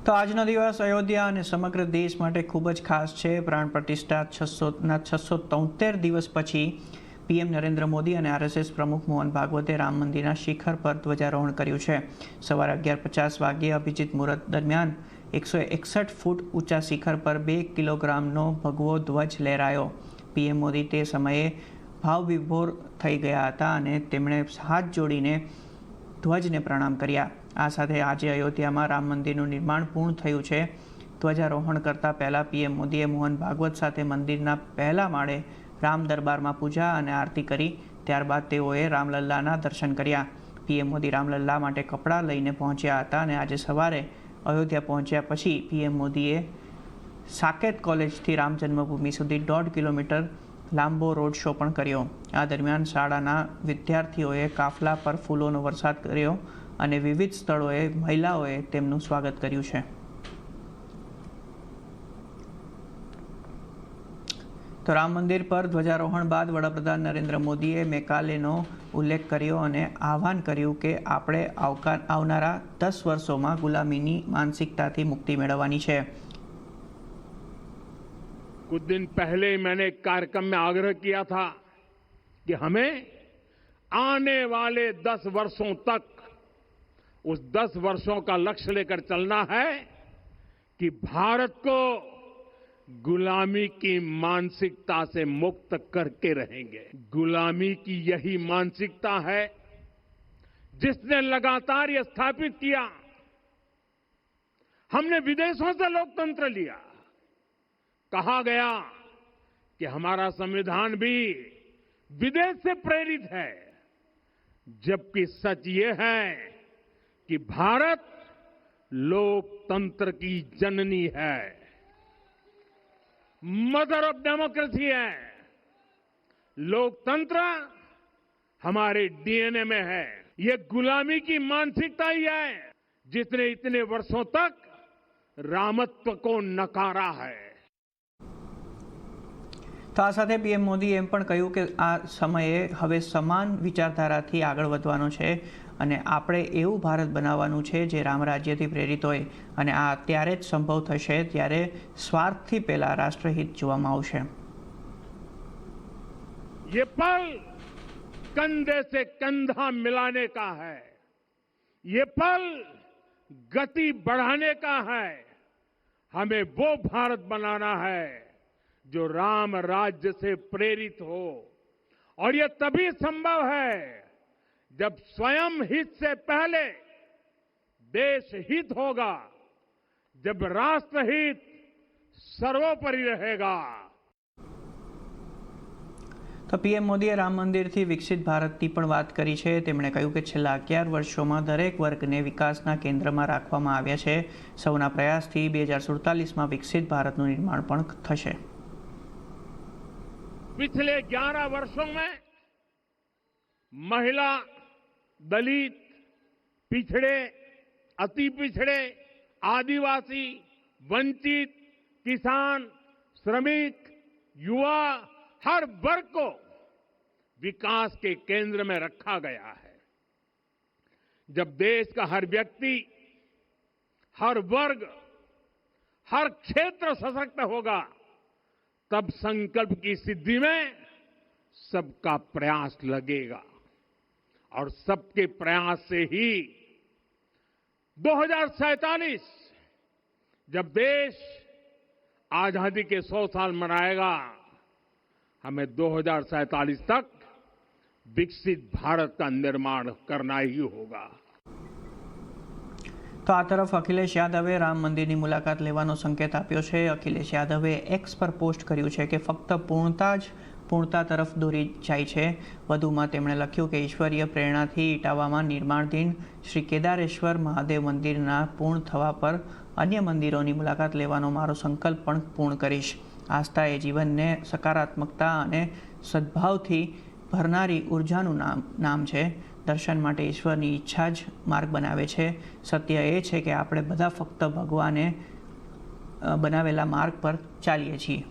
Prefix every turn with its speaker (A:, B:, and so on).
A: તો આજનો દિવસ અયોધ્યા અને સમગ્ર દેશ માટે ખૂબ જ ખાસ છે. પ્રાણ પ્રતિષ્ઠા 673 દિવસ પછી પીએમ નરેન્દ્ર મોદી અને આરએસએસ પ્રમુખ મોહન ભાગવતે રામ મંદિરના શિખર પર ધ્વજારોહણ કર્યું છે. સવારે 11:50 વાગ્યે અભિજીત મુહૂર્ત દરમિયાન 161 ફૂટ ઊંચા શિખર પર 2 કિલોગ્રામનો ભગવો ધ્વજ લહેરાયો. પીએમ મોદી તે સમયે ભાવવિભોર થઈ ગયા હતા અને તેમણે હાથ જોડીને ધ્વજને પ્રણામ કર્યા. આ સાથે આજે અયોધ્યામાં રામ મંદિરનું નિર્માણ પૂર્ણ થયું છે. ધ્વજારોહણ કરતાં પહેલાં પીએમ મોદીએ મોહન ભાગવત સાથે મંદિરના પહેલા માળે રામ દરબારમાં પૂજા અને આરતી કરી. ત્યારબાદ તેઓએ રામલલ્લાના દર્શન કર્યા. પીએમ મોદી રામલલ્લા માટે કપડાં લઈને પહોંચ્યા હતા અને આજે સવારે અયોધ્યા પહોંચ્યા પછી પીએમ મોદીએ સાકેત કોલેજથી રામ જન્મભૂમિ સુધી 1.5 કિલોમીટર લાંબો રોડ શો પણ કર્યો. આ દરમિયાન શાળાના વિદ્યાર્થીઓએ કાફલા પર ફૂલોનો વરસાદ કર્યો અને વિવિધ સ્થળોએ મહિલાઓએ તેમનું સ્વાગત કર્યું છે. તો રામ મંદિર પર ધ્વજારોહણ બાદ વડાપ્રધાન નરેન્દ્ર મોદીએ મેકાલેનો ઉલ્લેખ કર્યો અને આહ્વાન કર્યું કે આપણે આવનારા 10 વર્ષોમાં ગુલામીની માનસિકતાથી મુક્તિ મેળવવાની છે.
B: कुछ दिन पहले मैंने एक कार्यक्रम में आग्रह किया था कि हमें आने वाले 10 वर्षों तक उस 10 वर्षों का लक्ष्य लेकर चलना है कि भारत को गुलामी की मानसिकता से मुक्त करके रहेंगे. गुलामी की यही मानसिकता है जिसने लगातार ये स्थापित किया. हमने विदेशों से लोकतंत्र लिया. कहा गया कि हमारा संविधान भी विदेश से प्रेरित है, जबकि सच ये है कि भारत लोकतंत्र की जननी है, मदर ऑफ डेमोक्रेसी है. लोकतंत्र हमारे डीएनए में है. ये गुलामी की मानसिकता ही है जिसने इतने वर्षों तक रामत्व को नकारा है.
A: તો આ સાથે પીએમ મોદીએ એમ પણ કહ્યું કે આ સમયે હવે સમાન વિચારધારાથી આગળ વધવાનો છે અને આપણે એવું ભારત બનાવવાનું છે જે રામ રાજ્યથી પ્રેરિત હોય અને આ ત્યારે જ સંભવ થશે ત્યારે સ્વાર્થથી પહેલા રાષ્ટ્રહિત જોવામાં આવશે.
B: ये पल कंधे से कंधा मिलाने का है. ये पल गति बढ़ाने का है. हमें वो भारत बनाना है जो राम राज्य से प्रेरित हो. और ये तभी संभव है जब स्वयं हित से पहले देश हित होगा, जब राष्ट्र हित सर्वोपरि रहेगा.
A: તો પીએમ મોદીએ રામ મંદિરથી વિકસિત ભારતની પણ વાત કરી છે. તેમણે કહ્યું કે છેલ્લા 11 વર્ષોમાં દરેક વર્ગને વિકાસના કેન્દ્રમાં રાખવામાં આવ્યા છે. સૌના પ્રયાસથી 2047માં વિકસિત ભારતનું નિર્માણ પણ થશે.
B: पिछले 11 वर्षों में महिला, दलित, पिछड़े, अति पिछड़े, आदिवासी, वंचित, किसान, श्रमिक, युवा, हर वर्ग को विकास के केंद्र में रखा गया है. जब देश का हर व्यक्ति, हर वर्ग, हर क्षेत्र सशक्त होगा तब संकल्प की सिद्धि में सबका प्रयास लगेगा. और सबके प्रयास से ही 2047 जब देश आजादी के 100 साल मनाएगा, हमें 2047 तक विकसित भारत का निर्माण करना ही होगा.
A: તો આ તરફ અખિલેશ યાદવે રામ મંદિરની મુલાકાત લેવાનો સંકેત આપ્યો છે. અખિલેશ યાદવે એક્સ પર પોસ્ટ કર્યું છે કે ફક્ત પૂર્ણતા જ પૂર્ણતા તરફ દોરી જાય છે. વધુમાં તેમણે લખ્યું કે ઈશ્વરીય પ્રેરણાથી ઇટાવામાં નિર્માણાધીન શ્રી કેદારેશ્વર મહાદેવ મંદિરના પૂર્ણ થવા પર અન્ય મંદિરોની મુલાકાત લેવાનો મારો સંકલ્પ પણ પૂર્ણ કરીશ. આસ્થા એ જીવનને સકારાત્મકતા અને સદભાવથી ભરનારી ઉર્જાનું નામ છે. દર્શન માટે ઈશ્વરની ઈચ્છા જ માર્ગ બનાવે છે. સત્ય એ છે કે આપણે બધા ફક્ત ભગવાને બનાવેલા માર્ગ પર ચાલીએ છીએ.